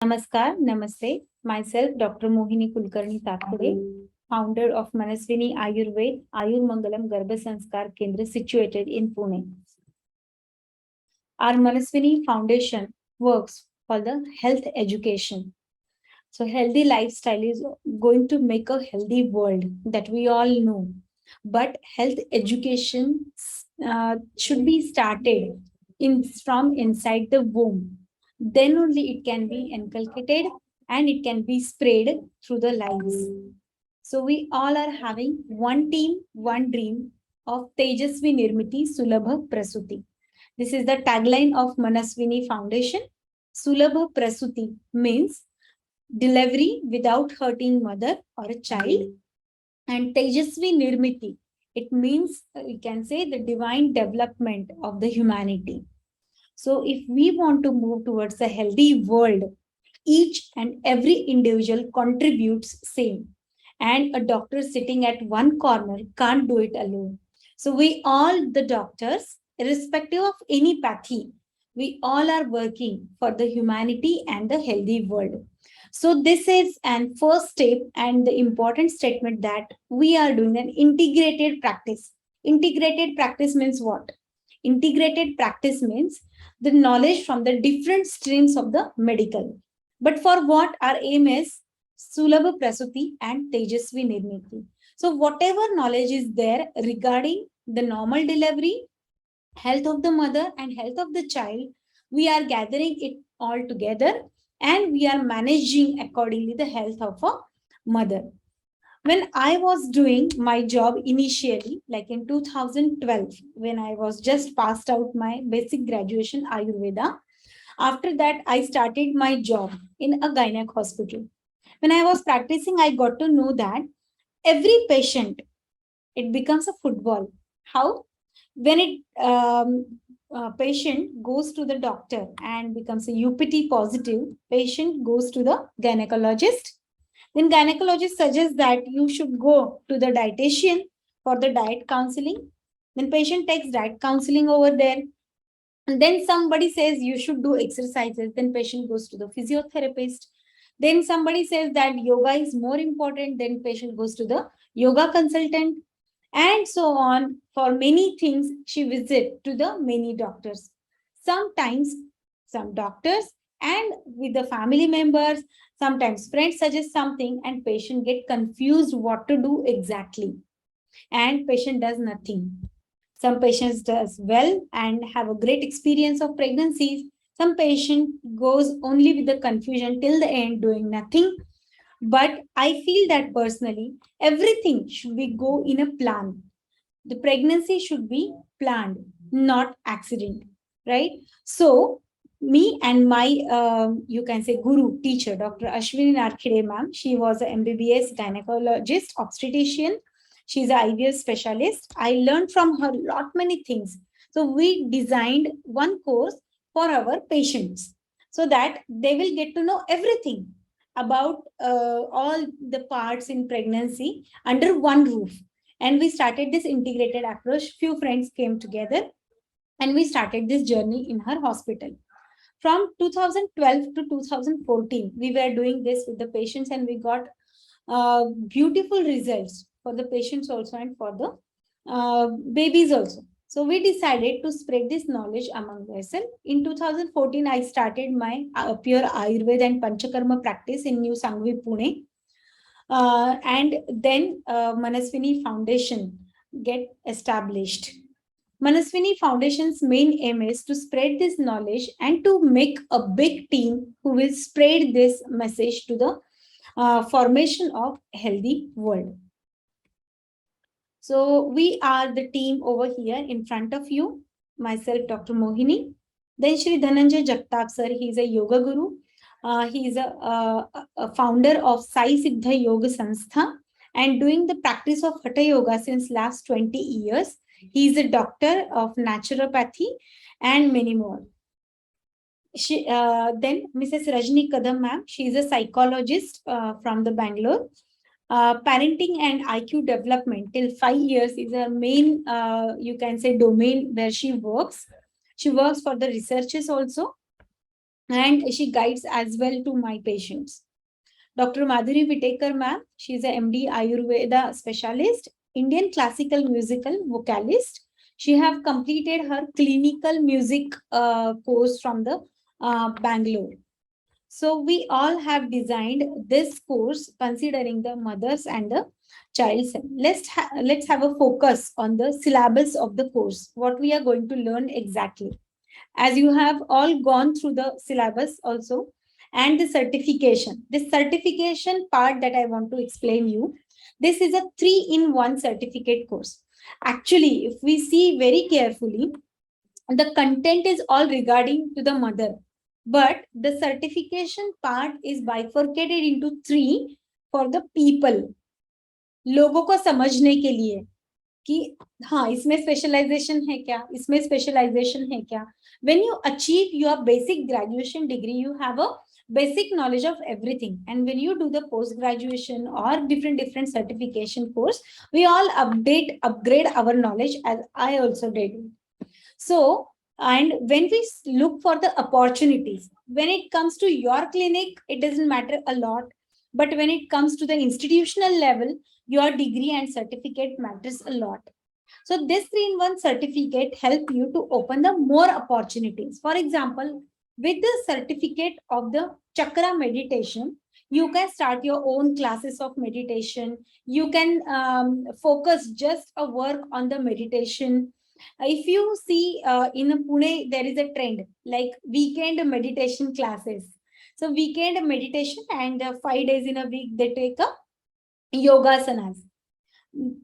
Namaskar, Namaste. Myself, Dr. Mohini Kulkarni, founder of Manaswinee Ayurved, Ayurmangalam Garbhasanskar Kendra situated in Pune. Our Manaswinee Foundation works for the health education. So healthy lifestyle is going to make a healthy world, that we all know. But health education should be started from inside the womb. Then only it can be inculcated and it can be spread through the lives. So we all are having one team, one dream of Tejaswi Nirmiti Sulabh Prasuti. This is the tagline of Manaswinee Foundation. Sulabh Prasuti means delivery without hurting mother or a child. And Tejaswi Nirmiti, it means we can say the divine development of the humanity. So if we want to move towards a healthy world, each and every individual contributes same. And a doctor sitting at one corner can't do it alone. So we all, the doctors, irrespective of any pathy, we all are working for the humanity and the healthy world. So this is an first step and the important statement that we are doing an integrated practice. Integrated practice means what? Integrated practice means the knowledge from the different streams of the medical. But for what our aim is Sulabh Prasuti and Tejaswi Nirmiti. So whatever knowledge is there regarding the normal delivery, health of the mother and health of the child, we are gathering it all together and we are managing accordingly the health of a mother. When I was doing my job initially, like in 2012, when I was just passed out my basic graduation Ayurveda, after that I started my job in a gynec hospital. When I was practicing, I got to know that every patient, it becomes a football. How? When patient goes to the doctor and becomes a UPT positive, patient goes to the gynecologist. Then gynecologist suggests that you should go to the dietitian for the diet counseling. Then patient takes diet counseling over there. And then somebody says you should do exercises. Then patient goes to the physiotherapist. Then somebody says that yoga is more important. Then patient goes to the yoga consultant. And so on. For many things, she visits to the many doctors. Sometimes some doctors and with the family members, sometimes friends suggest something and patient get confused what to do exactly. And patient does nothing. Some patients does well and have a great experience of pregnancies. Some patient goes only with the confusion till the end doing nothing. But I feel that personally, everything should be go in a plan. The pregnancy should be planned, not accident, right? So me and my, you can say guru, teacher, Dr. Ashwini Narkhide ma'am, she was an MBBS gynecologist, obstetrician. She's an IVF specialist. I learned from her lot many things. So we designed one course for our patients so that they will get to know everything about all the parts in pregnancy under one roof. And we started this integrated approach. Few friends came together and we started this journey in her hospital. From 2012 to 2014, we were doing this with the patients and we got beautiful results for the patients also and for the babies also. So we decided to spread this knowledge among ourselves. In 2014, I started my pure Ayurveda and Panchakarma practice in New Sangvi, Pune. And then Manaswinee Foundation get established. Manaswinee Foundation's main aim is to spread this knowledge and to make a big team who will spread this message to the formation of healthy world. So we are the team over here in front of you. Myself, Dr. Mohini. Then Shri Dhananjay Jagtap sir, he is a yoga guru. He is a founder of Sai Siddha Yoga Sanstha and doing the practice of Hatha Yoga since last 20 years. He is a doctor of naturopathy and many more. Then Mrs. Rajni Kadam ma'am, she is a psychologist from the Bangalore. Parenting and IQ development till 5 years is her main, you can say, domain where she works. She works for the researchers also. and she guides as well to my patients. Dr. Madhuri Vitekar ma'am, she is a MD Ayurveda specialist, Indian classical musical vocalist. She have completed her clinical music course from the Bangalore. So we all have designed this course considering the mothers and the child's health. Let's have a focus on the syllabus of the course, what we are going to learn exactly. As you have all gone through the syllabus also, and the certification. This certification part that I want to explain you, this is a 3-in-1 certificate course. Actually, if we see very carefully, the content is all regarding to the mother, but the certification part is bifurcated into 3 for the people, लोगों को समझने के लिए कि हाँ इसमें specialisation है क्या, इसमें स्पेशलाइजेशन है क्या. When you achieve your basic graduation degree, you have a basic knowledge of everything, and when you do the post graduation or different certification course, we all upgrade our knowledge, as I also did. So, and when we look for the opportunities, when it comes to your clinic, it doesn't matter a lot, but when it comes to the institutional level, your degree and certificate matters a lot. So this 3-in-1 certificate help you to open the more opportunities. For example, with the certificate of the chakra meditation, you can start your own classes of meditation. You can focus just a work on the meditation. If you see in Pune, there is a trend like weekend meditation classes. So weekend meditation, and 5 days in a week they take a yogasanas.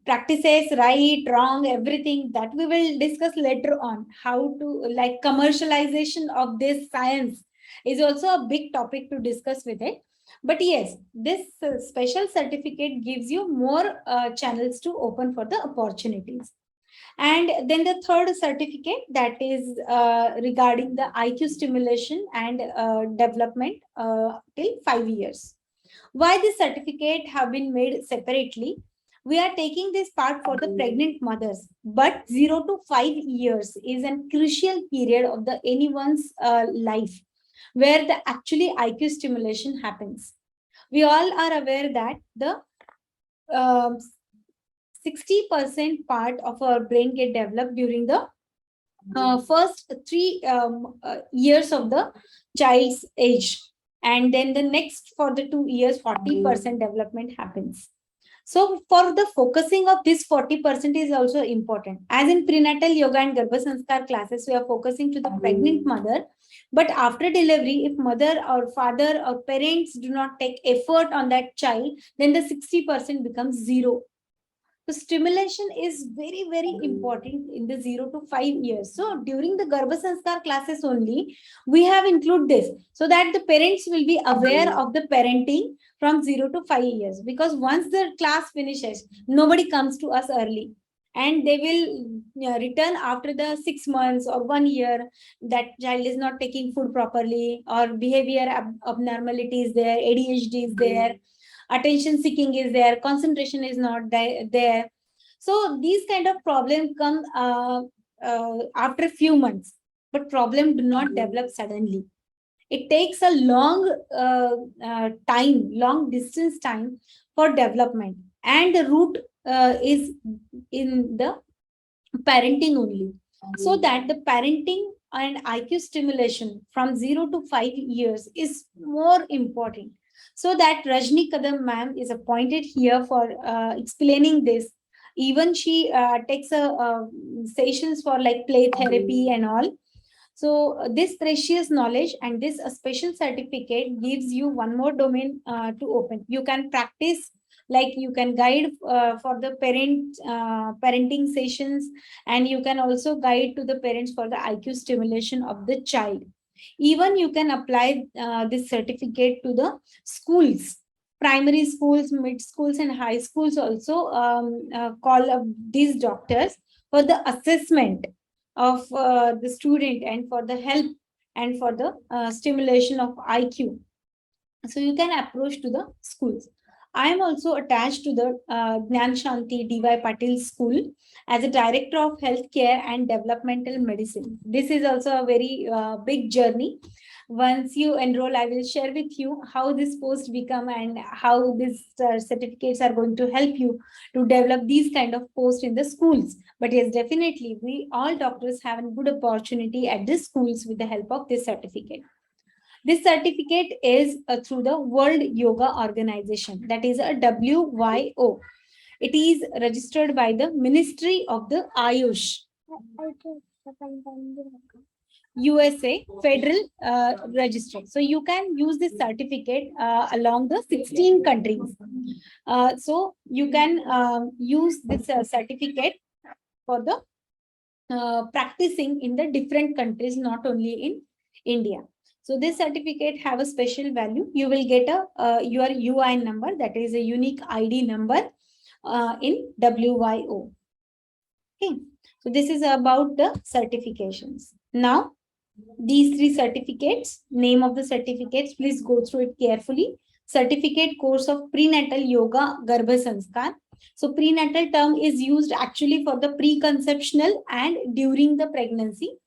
Practices, right, wrong, everything that we will discuss later on. How to, like, commercialization of this science is also a big topic to discuss with it. But yes, this special certificate gives you more channels to open for the opportunities. And then the third certificate, that is regarding the IQ stimulation and development till 5 years. Why this certificate have been made separately? We are taking this part for the pregnant mothers, but 0 to 5 years is a crucial period of the anyone's life where the actually IQ stimulation happens. We all are aware that the 60% part of our brain get developed during the first 3 years of the child's age, and then the next for the 2 years 40% development happens. So for the focusing of this 40% is also important. As in prenatal yoga and Garbhasanskar classes, we are focusing to the pregnant mother. But after delivery, if mother or father or parents do not take effort on that child, then the 60% becomes 0. So stimulation is very, very important in the 0 to 5 years. So during the Garbhasanskar classes only, we have included this so that the parents will be aware of the parenting from 0 to 5 years. Because once the class finishes, nobody comes to us early. And they will return after the 6 months or 1 year, that child is not taking food properly, or behavior abnormality is there, ADHD is there, attention seeking is there, concentration is not there. So these kind of problems come after a few months, but problem do not develop suddenly. It takes a long distance time for development, and the root is in the parenting only. So that the parenting and IQ stimulation from 0 to 5 years is more important. So that Rajni Kadam ma'am is appointed here for explaining this. Even she takes sessions for like play therapy and all. So this precious knowledge and this special certificate gives you one more domain to open. You can practice, like you can guide for the parenting sessions, and you can also guide to the parents for the IQ stimulation of the child. Even you can apply this certificate to the schools, primary schools, mid schools, and high schools also call up these doctors for the assessment of the student and for the help and for the stimulation of IQ. So you can approach to the schools. I am also attached to the Gnan Shanti D.Y. Patil School as a Director of Healthcare and Developmental Medicine. This is also a very big journey. Once you enroll, I will share with you how this post become and how these certificates are going to help you to develop these kind of posts in the schools. But yes, definitely, we all doctors have a good opportunity at the schools with the help of this certificate. This certificate is through the World Yoga Organization, that is a WYO. It is registered by the Ministry of the Ayush. USA Federal Register. So you can use this certificate along the 16 countries. So you can use this certificate for the practicing in the different countries, not only in India. So this certificate have a special value. You will get a your UI number, that is a unique ID number in WYO. Okay, so this is about the certifications. Now, these three certificates, name of the certificates, please go through it carefully. Certificate course of prenatal yoga Garbhasanskar. So prenatal term is used actually for the preconceptional and during the pregnancy.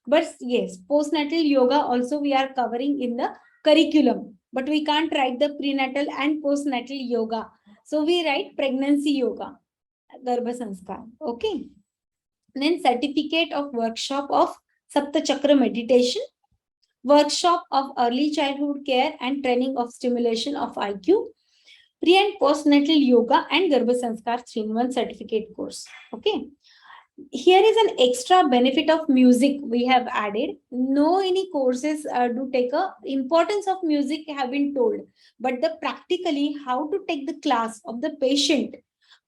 But yes, postnatal yoga also we are covering in the curriculum. But we can't write the prenatal and postnatal yoga. So we write pregnancy yoga, Garbhasanskar. Okay. Then certificate of workshop of Sapta Chakra meditation, workshop of early childhood care and training of stimulation of IQ, pre and postnatal yoga and Garbhasanskar 3-in-1 certificate course. Okay. Here is an extra benefit of music we have added. No any courses do take a importance of music have been told, but the practically how to take the class of the patient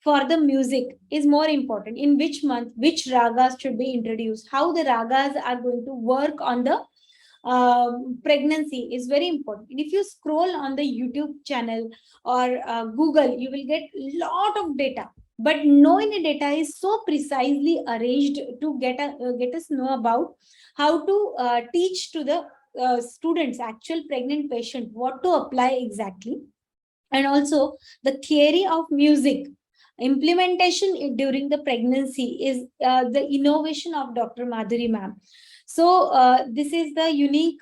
for the music is more important. In which month, which ragas should be introduced, how the ragas are going to work on the pregnancy is very important. If you scroll on the YouTube channel or Google, you will get lot of data. But no any data is so precisely arranged to get us know about how to teach to the students, actual pregnant patient, what to apply exactly. And also the theory of music implementation during the pregnancy is the innovation of Dr. Madhuri ma'am. So this is the unique,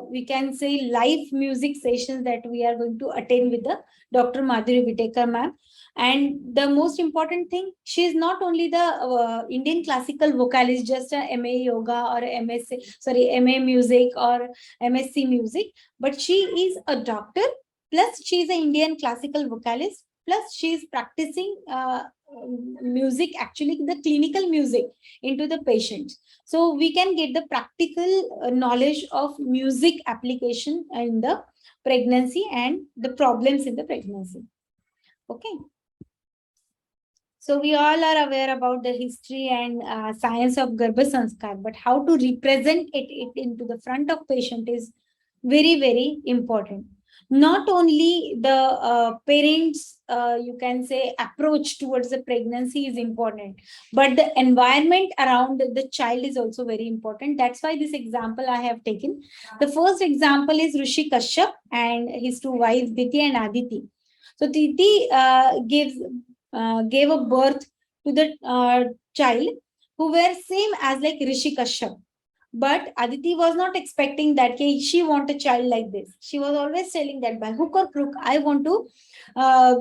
we can say, live music sessions that we are going to attend with the Dr. Madhuri Vitekar ma'am. And the most important thing, she is not only the Indian classical vocalist, just a MA yoga or MA music or MSc music, but she is a doctor, plus she is an Indian classical vocalist, plus she is practicing music, actually the clinical music into the patient. So we can get the practical knowledge of music application in the pregnancy and the problems in the pregnancy. Okay. So we all are aware about the history and science of Garbhasanskar, but how to represent it into the front of patient is very, very important. Not only the parents, you can say, approach towards the pregnancy is important, but the environment around the child is also very important. That's why this example I have taken. The first example is Rishi Kashyap and his two wives, Diti and Aditi. So Diti gave a birth to the child who were same as like Rishi Kashyap. But Aditi was not expecting that she want a child like this. She was always telling that by hook or crook, I want to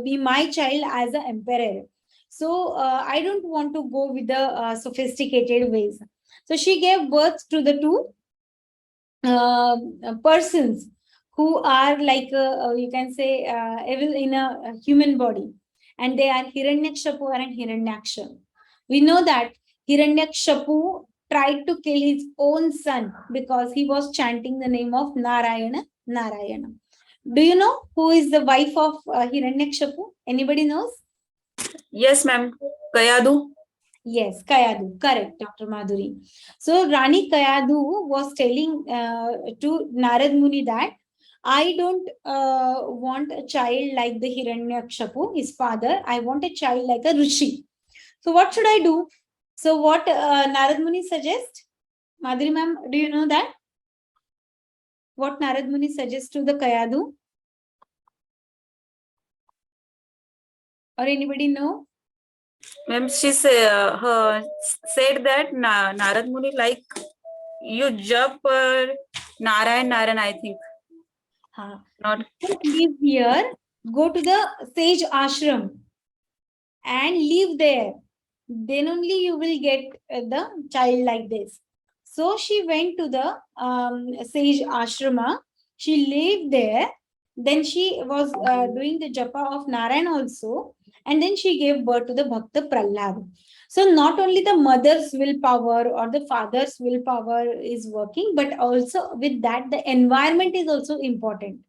be my child as an emperor. So I don't want to go with the sophisticated ways. So she gave birth to the two persons who are like, you can say, evil in a human body. And they are Hiranyakshapu and Hiranyaksha. We know that Hiranyakshapu tried to kill his own son because he was chanting the name of Narayana, Narayana. Do you know who is the wife of Hiranyakshapu? Anybody knows? Yes, ma'am. Kayadu. Yes, Kayadu. Correct, Dr. Madhuri. So Rani Kayadu was telling to Narad Muni that I don't want a child like the Hiranyakshapu, his father. I want a child like a Rishi. So what should I do? So what Narad Muni suggests? Madhuri ma'am, do you know that? What Narad Muni suggests to the Kayadu? or anybody know? Ma'am, she said that Narad Muni like you jump Narayan, I think. Not. Don't live here. Go to the sage ashram and live there. Then only you will get the child like this. So she went to the sage ashrama. She lived there. Then she was doing the japa of Narayan also. And then she gave birth to the Bhakta Prahlad. So not only the mother's willpower or the father's willpower is working, but also with that, the environment is also important.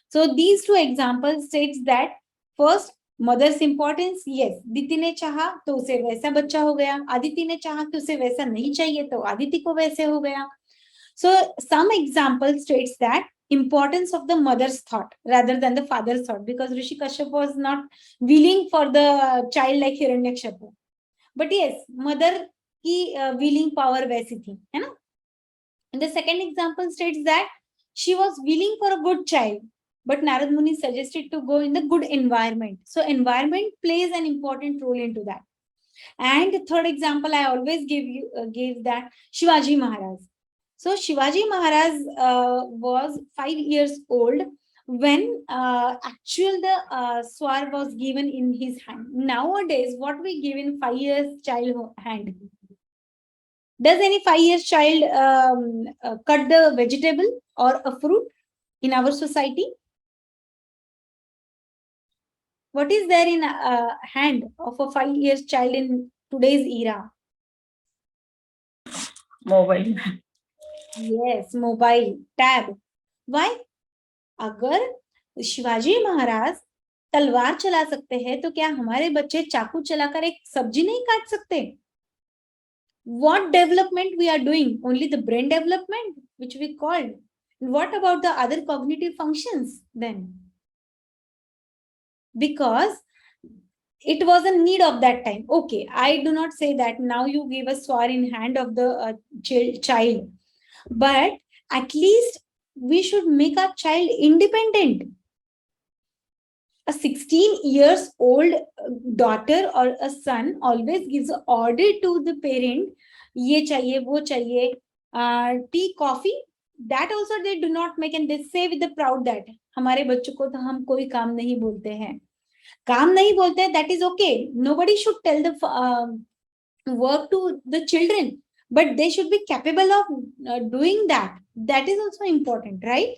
So these two examples states that first, mother's importance, yes, Diti ने चाहा तो उसे वैसा बच्चा हो गया, आदिति ने चाहा कि उसे वैसा नहीं चाहिए तो आदिति को वैसे हो गया. So some example states that importance of the mother's thought rather than the father's thought, because Rishi Kashyap was not willing for the child like Hiranyakshipu, but yes, mother की willing power वैसी थी, है ना. And the second example states that she was willing for a good child, but Narad Muni suggested to go in the good environment. So environment plays an important role into that. And the third example I always give that Shivaji Maharaj. So Shivaji Maharaj was 5 years old when the sword was given in his hand. Nowadays, what we give in 5 years child hand? Does any 5 years child cut the vegetable or a fruit in our society? What is there in a hand of a 5 years child in today's era? Mobile. Yes, mobile, tab. Why? अगर शिवाजी महाराज तलवार चला सकते हैं तो क्या हमारे बच्चे चाकू चलाकर एक सब्जी नहीं काट सकते? What development we are doing? Only the brain development, which we called. What about the other cognitive functions then? Because it was a need of that time. Okay, I do not say that now you give a sword in hand of the child, but at least we should make our child independent. A 16 years old daughter or a son always gives an order to the parent, ye chahiye, wo chahiye, tea, coffee. That also they do not make, and they say with the proud that हमारे बच्चों को तो हम कोई काम नहीं बोलते हैं. काम नहीं बोलते हैं, that is okay. Nobody should tell the work to the children, but they should be capable of doing that. That is also important, right?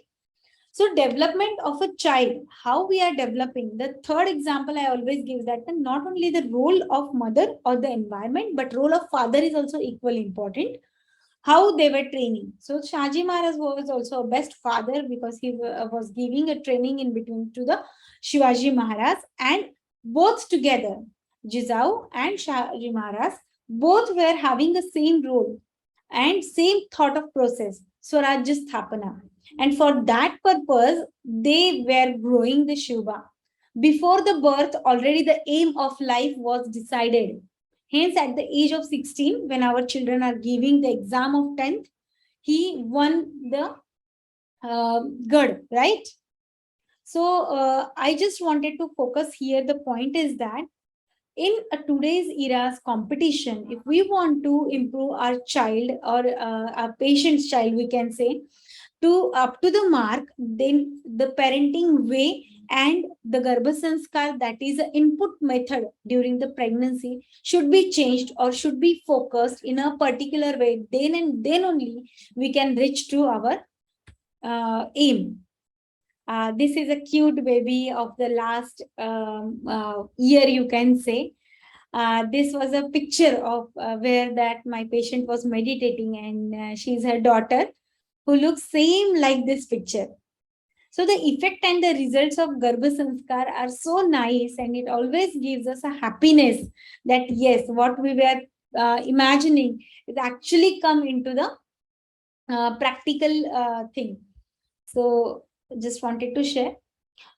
So development of a child, how we are developing. The third example I always give that not only the role of mother or the environment, but role of father is also equally important. How they were training. So Shaji Maharaj was also a best father because he was giving a training in between to the Shivaji Maharaj, and both together, Jizau and Shaji Maharaj, both were having the same role and same thought of process, Swarajya Sthapana. And for that purpose, they were growing the Shiva. Before the birth, already the aim of life was decided. Hence, at the age of 16, when our children are giving the exam of 10th, he won the Gad, right? So, I just wanted to focus here. The point is that in today's era's competition, if we want to improve our child or our patient's child, we can say, to up to the mark, then the parenting way and the Garbhasanskar, that is the input method during the pregnancy, should be changed or should be focused in a particular way. Then only we can reach to our aim. This is a cute baby of the last year, you can say. This was a picture of where that my patient was meditating, and she's her daughter who looks same like this picture. So the effect and the results of Garbhasanskar are so nice, and it always gives us a happiness that yes, what we were imagining is actually come into the practical thing. So just wanted to share.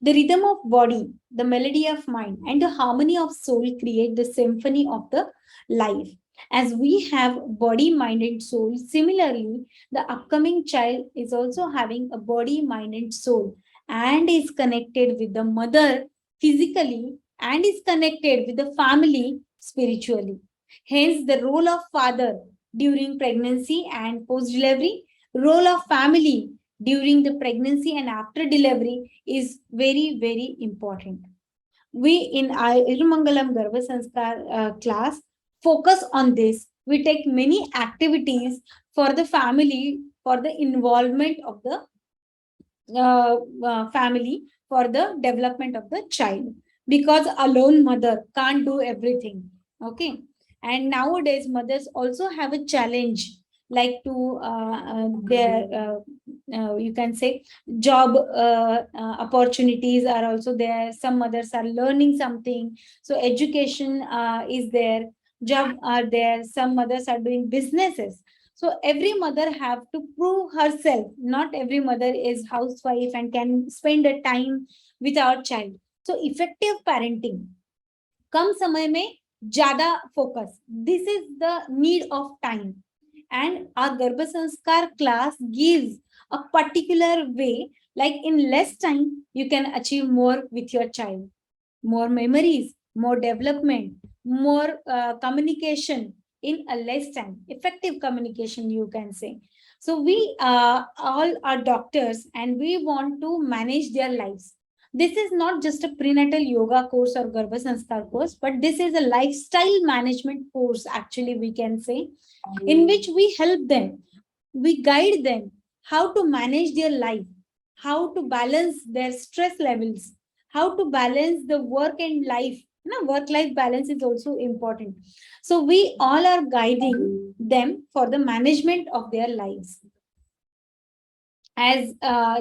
The rhythm of body, the melody of mind, and the harmony of soul create the symphony of the life. As we have body, mind, and soul, similarly, the upcoming child is also having a body, mind, and soul, and is connected with the mother physically and is connected with the family spiritually. Hence, the role of father during pregnancy and post-delivery, role of family during the pregnancy and after delivery is very, very important. We in Ayurmangalam Garbhasanskar class focus on this. We take many activities for the family, for the involvement of the family, for the development of the child, because alone mother can't do everything. Okay. And nowadays mothers also have a challenge, like to their you can say job opportunities are also there. Some mothers are learning something, so education is there, job are there. Some mothers are doing businesses. So every mother have to prove herself. Not every mother is housewife and can spend a time with our child. So effective parenting, कम समय में ज्यादा focus. This is the need of time. And our Garbhasanskar class gives a particular way, like in less time, you can achieve more with your child. More memories, more development, more communication in a less time. Effective communication, you can say. So we all are doctors and we want to manage their lives. This is not just a prenatal yoga course or Garbhasanskar course, but this is a lifestyle management course, actually, we can say, in which we help them, we guide them how to manage their life, how to balance their stress levels, how to balance the work and life. Work-life balance is also important. So we all are guiding them for the management of their lives. As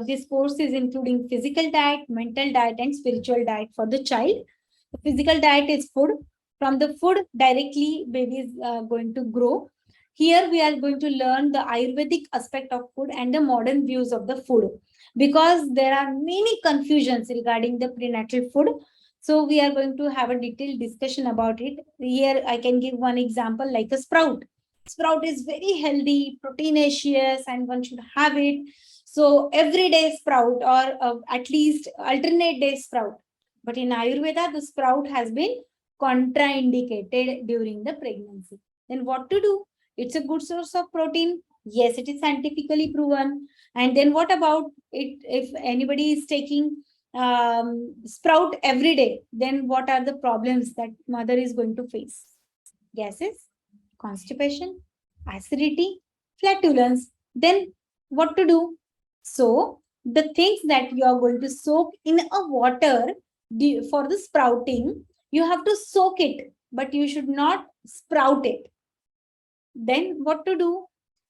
this course is including physical diet, mental diet, and spiritual diet for the child. The physical diet is food. From the food, directly baby is going to grow. Here we are going to learn the Ayurvedic aspect of food and the modern views of the food, because there are many confusions regarding the prenatal food. So we are going to have a detailed discussion about it. Here I can give one example, like a sprout. Sprout is very healthy, proteinaceous, and one should have it. So every day sprout, or at least alternate day sprout. But in Ayurveda, the sprout has been contraindicated during the pregnancy. Then what to do? It's a good source of protein. Yes, it is scientifically proven. And then what about it? If anybody is taking sprout every day, then what are the problems that mother is going to face? Gases, constipation, acidity, flatulence. Then what to do? So the things that you are going to soak in a water for the sprouting, you have to soak it, but you should not sprout it. Then what to do?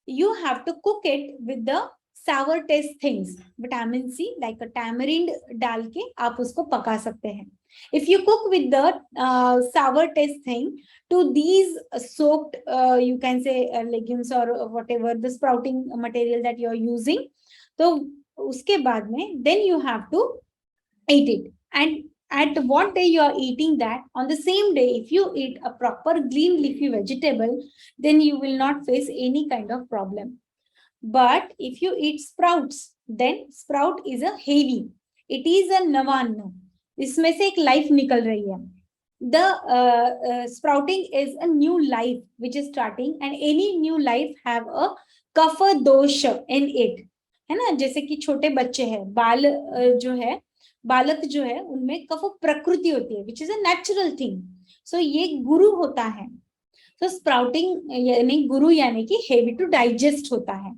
You have to cook it with the sour taste things, vitamin C, like a tamarind डाल के आप उसको पका सकते हैं. If you cook with the sour taste thing to these soaked, you can say legumes or whatever the sprouting material that you are using, तो उसके बाद में then you have to eat it. And at what day you are eating that, on the same day, if you eat a proper green leafy vegetable, then you will not face any kind of problem. But if you eat sprouts, then sprout is a heavy. It is a navanna. इसमें से एक life निकल रही है. The sprouting is a new life which is starting, and any new life have a kapha dosha in it. है ना, जैसे कि छोटे बच्चे हैं, बाल जो है, बालक जो है, उनमें कफ प्रकृति होती है, which is a natural thing. So ये गुरु होता है. So sprouting यानी गुरु यानी कि heavy to digest होता है,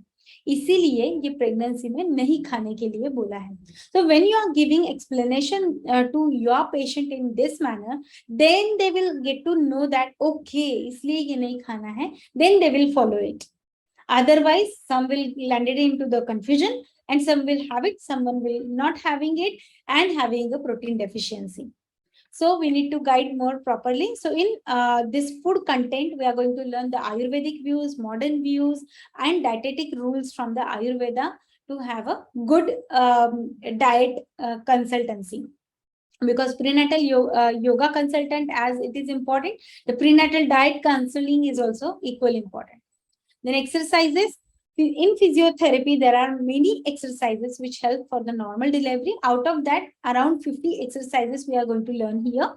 इसीलिए ये प्रेगनेंसी में नहीं खाने के लिए बोला है. So when you are giving explanation to your patient in this manner, then they will get to know that okay, इसलिए ये नहीं खाना है, then they will follow it. Otherwise, some will land it into the confusion, and some will have it, someone will not having it and having a protein deficiency. So we need to guide more properly. So in this food content, we are going to learn the Ayurvedic views, modern views, and dietetic rules from the Ayurveda to have a good diet consultancy. Because prenatal yoga consultant, as it is important, the prenatal diet counseling is also equally important. Then exercises. In physiotherapy, there are many exercises which help for the normal delivery. Out of that, around 50 exercises we are going to learn here.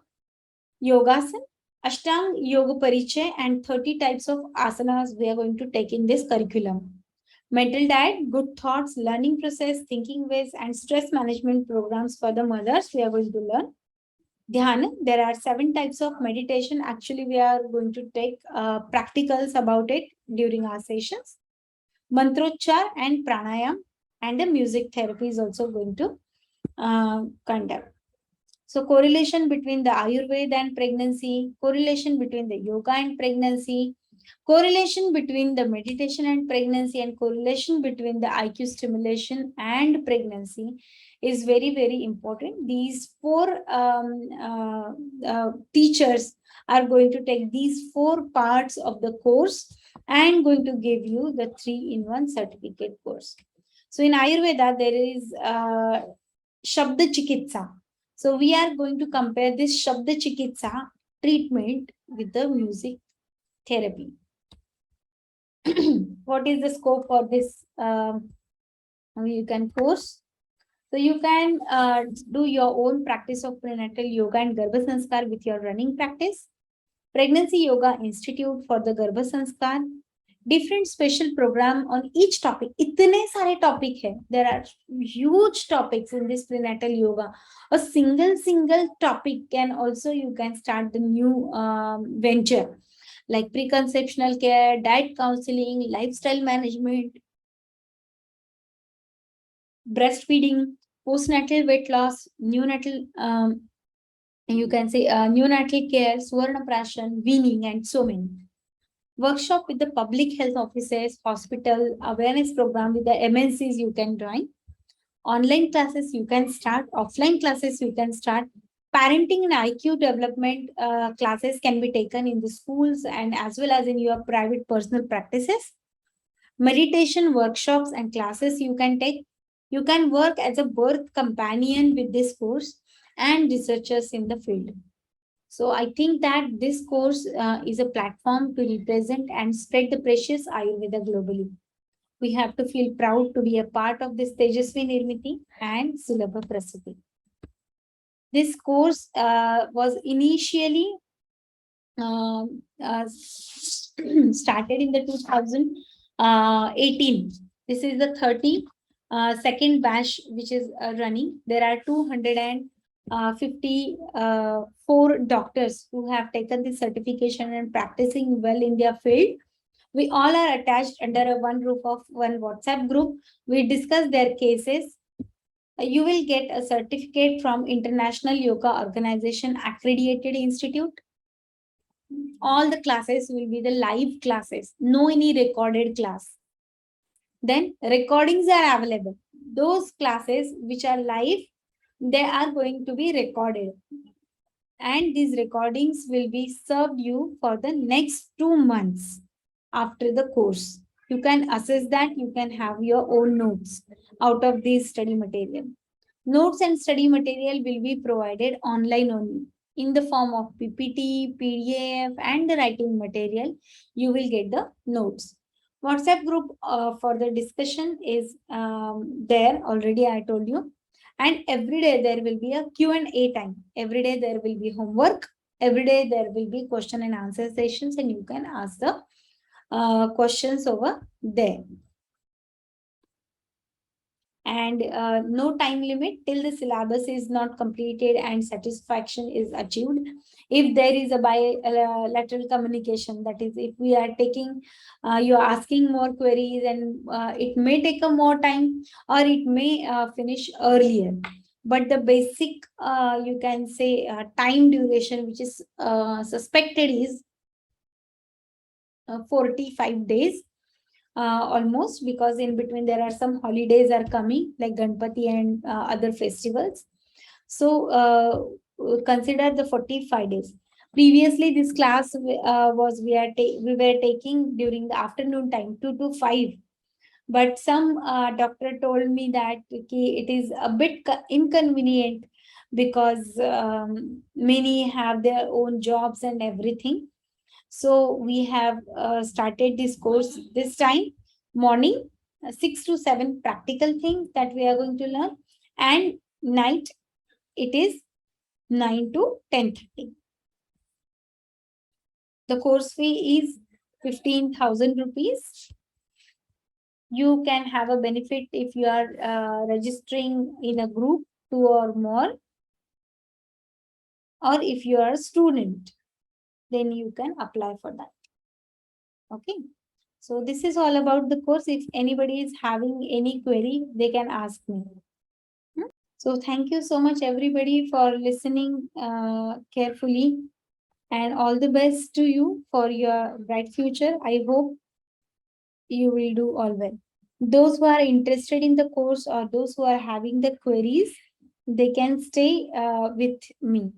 Yogasan, Ashtang Yoga Parichay, and 30 types of asanas we are going to take in this curriculum. Mental diet, good thoughts, learning process, thinking ways, and stress management programs for the mothers we are going to learn. Dhyana, there are 7 types of meditation. Actually, we are going to take practicals about it during our sessions. Mantrochar and pranayam, and the music therapy is also going to conduct. So correlation between the Ayurveda and pregnancy, correlation between the yoga and pregnancy, correlation between the meditation and pregnancy, and correlation between the IQ stimulation and pregnancy is very, very important. These 4 teachers are going to take these 4 parts of the course and going to give you the 3-in-1 certificate course. So in Ayurveda, there is Shabda Chikitsa. So we are going to compare this Shabda Chikitsa treatment with the music therapy. What is the scope for this you can course? So you can do your own practice of prenatal yoga and Garbhasanskar with your running practice. Pregnancy Yoga Institute for the Garbhasanskar. Different special program on each topic. इतने सारे topic है. There are huge topics in this prenatal yoga. A single topic can also, you can start the new venture like preconceptional care, diet counseling, lifestyle management, breastfeeding, postnatal weight loss, neonatal, you can say neonatal care, Swarna Prashan, weaning, and so many. Workshop with the public health officers, hospital, awareness program with the MNCs you can join. Online classes you can start, offline classes you can start. Parenting and IQ development classes can be taken in the schools and as well as in your private personal practices. Meditation workshops and classes you can take. You can work as a birth companion with this course and researchers in the field. So I think that this course is a platform to represent and spread the precious Ayurveda globally. We have to feel proud to be a part of this Tejaswi Nirmiti and Sulabh Prasuti. This course was initially started in the 2018. This is the 32nd batch which is running. There are 254 doctors who have taken this certification and practicing well in their field. We all are attached under a one roof of one WhatsApp group. We discuss their cases. You will get a certificate from International Yoga Organization Accredited Institute. All the classes will be the live classes, no any recorded class. Then recordings are available. Those classes which are live, they are going to be recorded. And these recordings will be served you for the next 2 months after the course. You can assess that, you can have your own notes out of this study material. Notes and study material will be provided online only in the form of PPT, PDF, and the writing material. You will get the notes. WhatsApp group for the discussion is there already, I told you. And every day there will be a Q&A time. Every day there will be homework. Every day there will be question and answer sessions, and you can ask the questions over there. And no time limit till the syllabus is not completed and satisfaction is achieved. If there is a bilateral communication, that is, if we are taking, you are asking more queries, and it may take a more time or it may finish earlier. But the basic, you can say, time duration which is suspected is 45 days. Almost, because in between there are some holidays are coming like Ganpati and other festivals. So consider the 45 days. Previously, this class we were taking during the afternoon time, 2 to 5. But some doctor told me that it is a bit inconvenient because many have their own jobs and everything. So we have started this course this time, morning 6 to 7 practical things that we are going to learn, and night it is 9 to 10:30. The course fee is 15,000 rupees. You can have a benefit if you are registering in a group, 2 or more, or if you are a student, then you can apply for that. Okay. So this is all about the course. If anybody is having any query, they can ask me. So thank you so much, everybody, for listening carefully, and all the best to you for your bright future. I hope you will do all well. Those who are interested in the course or those who are having the queries, they can stay with me.